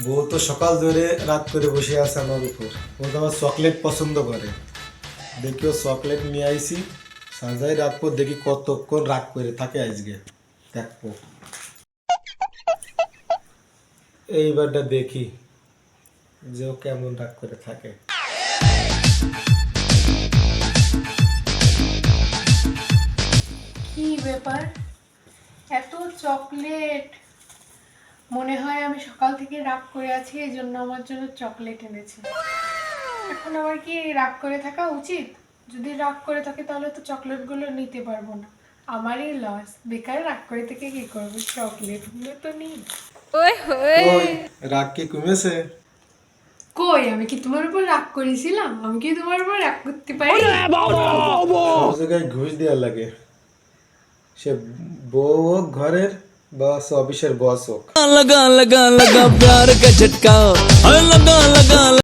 বউ তো সকাল ধরে রাত করে বসে আছে আমার উপর। ও তো আবার চকলেট পছন্দ করে। দেখি ও চকলেট নিয়ে আইছি, সাজাই রাখবো, দেখি কতক্ষণ রাগ করে থাকে আজকে। দেখবো এইবারটা দেখি যে ও কেমন রাগ করে থাকে। কি ব্যাপার, এত চকলেট? মনে হয় আমি সকাল থেকে রাগ করে আছি, এই জন্য আমার জন্য চকলেট এনেছে। এখন আমার কি রাগ করে থাকা উচিত? যদি রাগ করে থাকে তাহলে তো চকলেটগুলো নিতে পারবো না, আমারই লস। বেকার রাগ করে থেকে কি করবো, চকলেটগুলো তো নিই। ওই রাগ কি কমেছে? কই, আমি কি তোমার উপর রাগ করেছিলাম? আমি কি তোমার উপর রাগ করতে পারি? সব জায়গায় ঘুষ দেওয়ার লাগে, সে বউ হোক ঘরের বা অফিসের বস হোক। लगा लगा लगा प्यार का झटका लगा लगा